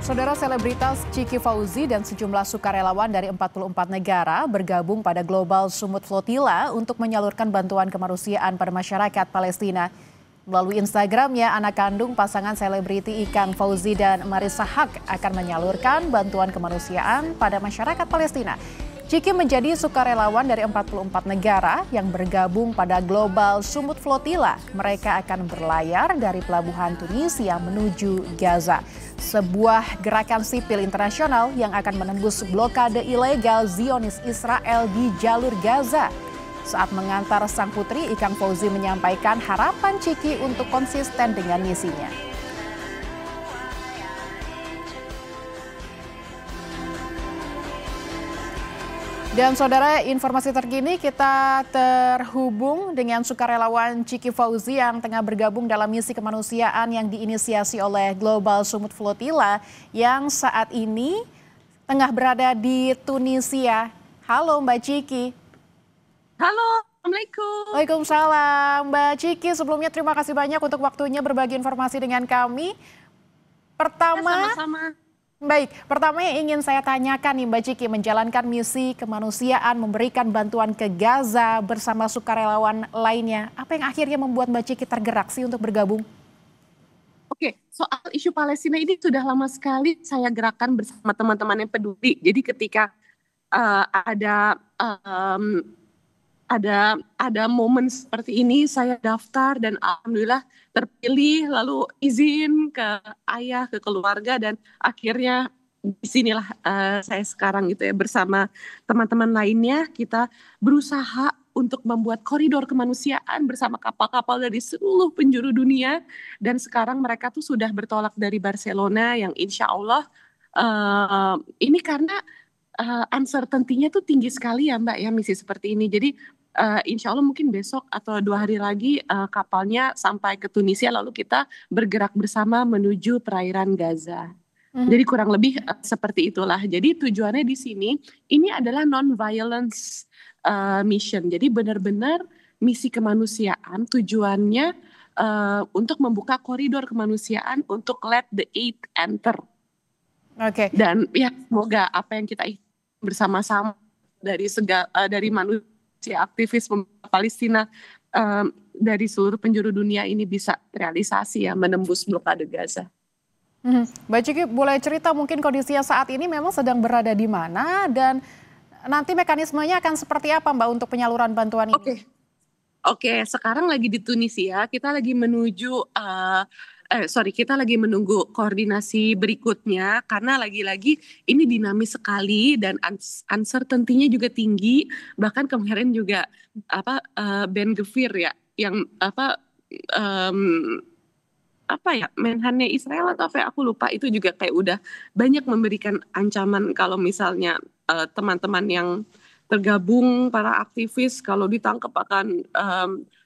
Saudara selebritas Ciki Fauzi dan sejumlah sukarelawan dari 44 negara bergabung pada Global Sumut Flotilla untuk menyalurkan bantuan kemanusiaan pada masyarakat Palestina. Melalui Instagramnya, anak kandung pasangan selebriti Ikang Fauzi dan Marissa Haque akan menyalurkan bantuan kemanusiaan pada masyarakat Palestina. Ciki menjadi sukarelawan dari 44 negara yang bergabung pada Global Sumut Flotilla. Mereka akan berlayar dari pelabuhan Tunisia menuju Gaza, sebuah gerakan sipil internasional yang akan menembus blokade ilegal Zionis Israel di jalur Gaza. Saat mengantar sang putri, Ikang Fauzi menyampaikan harapan Ciki untuk konsisten dengan misinya. Dan saudara, informasi terkini kita terhubung dengan sukarelawan Ciki Fauzi yang tengah bergabung dalam misi kemanusiaan yang diinisiasi oleh Global Sumut Flotilla yang saat ini tengah berada di Tunisia. Halo Mbak Ciki. Halo, Assalamualaikum. Waalaikumsalam. Mbak Ciki, sebelumnya terima kasih banyak untuk waktunya berbagi informasi dengan kami. Sama-sama. Baik, pertama yang ingin saya tanyakan nih Mbak Ciki, menjalankan misi kemanusiaan, memberikan bantuan ke Gaza bersama sukarelawan lainnya. Apa yang akhirnya membuat Mbak Ciki tergerak sih untuk bergabung? Oke, soal isu Palestina ini sudah lama sekali saya gerakan bersama teman-teman yang peduli. Jadi ketika ada momen seperti ini, saya daftar dan alhamdulillah terpilih, lalu izin ke ayah, ke keluarga, dan akhirnya disinilah saya sekarang gitu ya, bersama teman-teman lainnya kita berusaha untuk membuat koridor kemanusiaan bersama kapal-kapal dari seluruh penjuru dunia, dan sekarang mereka tuh sudah bertolak dari Barcelona yang insya Allah ini karena uncertainty-nya tuh tinggi sekali ya Mbak ya, misi seperti ini. Jadi insya Allah mungkin besok atau 2 hari lagi kapalnya sampai ke Tunisia, lalu kita bergerak bersama menuju perairan Gaza. Jadi kurang lebih seperti itulah. Jadi tujuannya di sini ini adalah non-violence mission. Jadi benar-benar misi kemanusiaan, tujuannya untuk membuka koridor kemanusiaan untuk let the aid enter. Oke. Dan ya semoga apa yang kita bersama-sama dari manusia aktivis Palestina dari seluruh penjuru dunia ini bisa realisasi ya, menembus blokade Gaza. Mbak Ciki, boleh cerita mungkin kondisinya saat ini memang sedang berada di mana dan nanti mekanismenya akan seperti apa Mbak untuk penyaluran bantuan ini? Oke, sekarang lagi di Tunisia, kita lagi menuju kita lagi menunggu koordinasi berikutnya karena lagi-lagi ini dinamis sekali dan uncertainty-nya juga tinggi. Bahkan kemarin juga Ben Gvir ya yang menhannya Israel atau apa aku lupa, itu juga kayak udah banyak memberikan ancaman kalau misalnya teman-teman yang tergabung para aktivis kalau ditangkap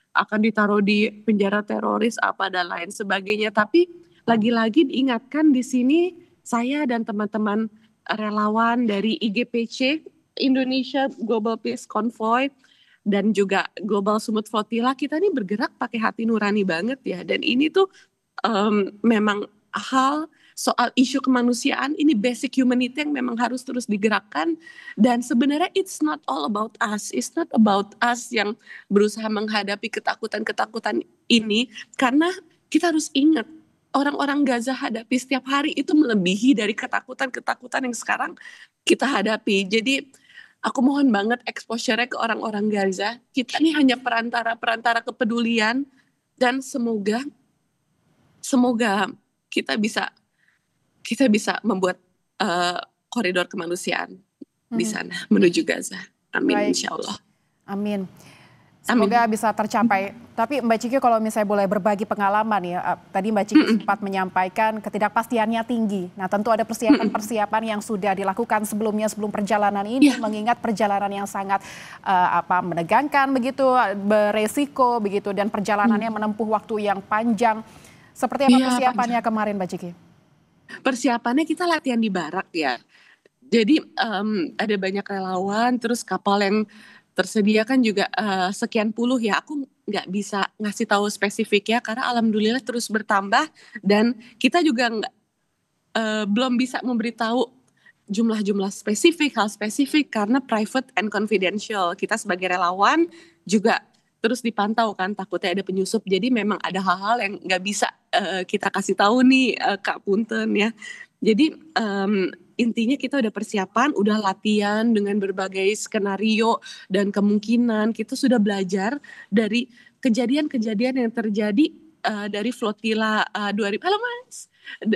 akan ditaruh di penjara teroris apa dan lain sebagainya. Tapi lagi-lagi diingatkan di sini saya dan teman-teman relawan dari IGPC Indonesia Global Peace Convoy dan juga Global Sumut Flotilla, kita nih bergerak pakai hati nurani banget ya. Dan ini tuh memang hal soal isu kemanusiaan, ini basic humanity yang memang harus terus digerakkan. Dan sebenarnya it's not all about us, it's not about us yang berusaha menghadapi ketakutan-ketakutan ini, karena kita harus ingat orang-orang Gaza hadapi setiap hari itu melebihi dari ketakutan-ketakutan yang sekarang kita hadapi. Jadi aku mohon banget exposure-nya ke orang-orang Gaza. Kita nih hanya perantara kepedulian, dan semoga kita bisa membuat koridor kemanusiaan di sana menuju Gaza. Amin. Insya Allah. Amin. Semoga bisa tercapai. Tapi Mbak Ciki, kalau misalnya boleh berbagi pengalaman ya, tadi Mbak Ciki sempat menyampaikan ketidakpastiannya tinggi. Nah tentu ada persiapan-persiapan yang sudah dilakukan sebelumnya, sebelum perjalanan ini, mengingat perjalanan yang sangat menegangkan begitu, beresiko begitu, dan perjalanannya menempuh waktu yang panjang. Seperti apa persiapannya kemarin Mbak Ciki? Persiapannya kita latihan di barak ya. Jadi ada banyak relawan, terus kapal yang tersedia kan juga sekian puluh ya. Aku nggak bisa ngasih tahu spesifik ya, karena alhamdulillah terus bertambah, dan kita juga belum bisa memberitahu jumlah-jumlah spesifik, hal spesifik karena private and confidential. Kita sebagai relawan juga terus dipantau kan, takutnya ada penyusup. Jadi memang ada hal-hal yang nggak bisa kita kasih tahu nih, Kak Punten ya. Jadi intinya kita udah persiapan, udah latihan dengan berbagai skenario dan kemungkinan. Kita sudah belajar dari kejadian-kejadian yang terjadi dari flotila 2000. Halo Mas.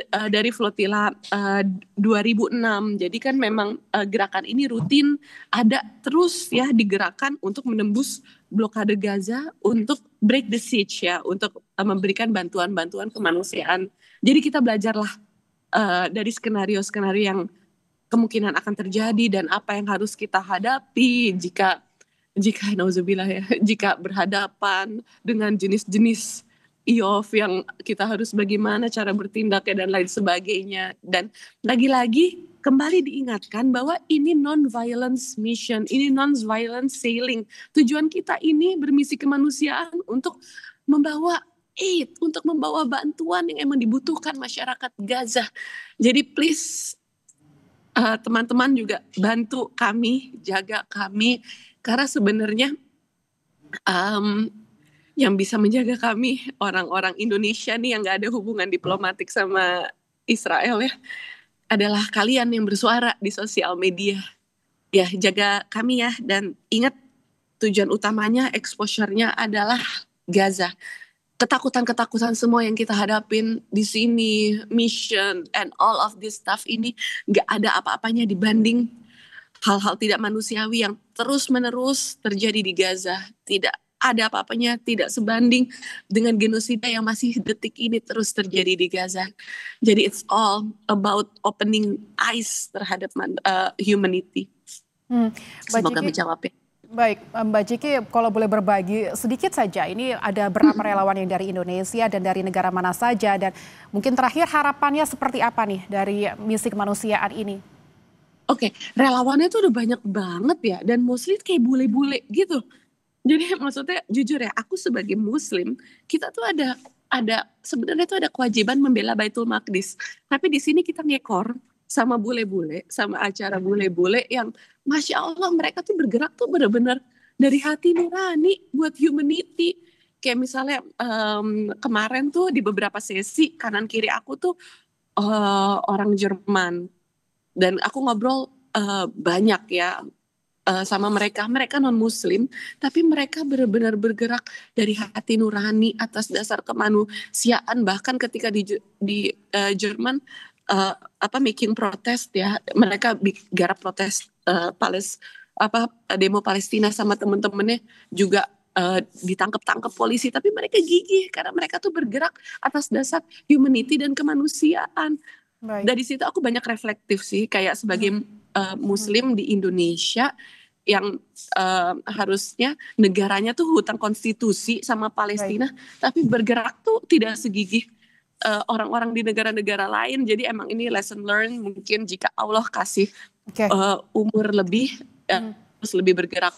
Dari flotila 2006. Jadi kan memang gerakan ini rutin ada terus ya digerakkan untuk menembus blokade Gaza, untuk break the siege ya, untuk memberikan bantuan-bantuan kemanusiaan. Jadi kita belajarlah dari skenario-skenario yang kemungkinan akan terjadi dan apa yang harus kita hadapi jika nauzubillah ya, jika berhadapan dengan jenis-jenis IOF yang kita harus bagaimana cara bertindak dan lain sebagainya. Dan lagi-lagi kembali diingatkan bahwa ini non-violence mission, ini non-violence sailing. Tujuan kita ini bermisi kemanusiaan untuk membawa aid, untuk membawa bantuan yang emang dibutuhkan masyarakat Gaza. Jadi please teman-teman juga bantu kami, jaga kami, karena sebenarnya yang bisa menjaga kami orang-orang Indonesia nih yang gak ada hubungan diplomatik sama Israel ya, adalah kalian yang bersuara di sosial media. Ya, jaga kami ya, dan ingat tujuan utamanya, exposure-nya adalah Gaza. Ketakutan-ketakutan semua yang kita hadapin di sini, mission and all of this stuff ini gak ada apa-apanya dibanding hal-hal tidak manusiawi yang terus-menerus terjadi di Gaza. Tidak ada apa-apanya, tidak sebanding dengan genosida yang masih detik ini terus terjadi di Gaza. Jadi it's all about opening eyes terhadap humanity. Semoga menjawab ya. Baik, Mbak Ciki, kalau boleh berbagi sedikit saja, ini ada berapa relawan yang dari Indonesia dan dari negara mana saja, dan mungkin terakhir harapannya seperti apa nih dari misi kemanusiaan ini? Oke, relawannya tuh udah banyak banget ya, dan mostly kayak bule-bule gitu. Jadi maksudnya jujur ya, aku sebagai Muslim, kita tuh ada sebenarnya tuh ada kewajiban membela Baitul Maqdis. Tapi di sini kita ngekor sama bule-bule, sama acara bule-bule yang Masya Allah mereka tuh bergerak tuh benar-benar dari hati nurani buat humanity. Kayak misalnya kemarin tuh di beberapa sesi kanan kiri aku tuh orang Jerman. Dan aku ngobrol banyak ya sama mereka non muslim, tapi mereka benar-benar bergerak dari hati nurani atas dasar kemanusiaan. Bahkan ketika di Jerman making protest ya, mereka garap protes demo Palestina sama temen-temennya juga ditangkap polisi, tapi mereka gigih karena mereka tuh bergerak atas dasar humanity dan kemanusiaan. Baik. Dari situ aku banyak reflektif sih, kayak sebagai Muslim di Indonesia yang harusnya negaranya tuh hutang konstitusi sama Palestina, tapi bergerak tuh tidak segigih orang-orang di negara-negara lain. Jadi emang ini lesson learned, mungkin jika Allah kasih umur lebih terus lebih bergerak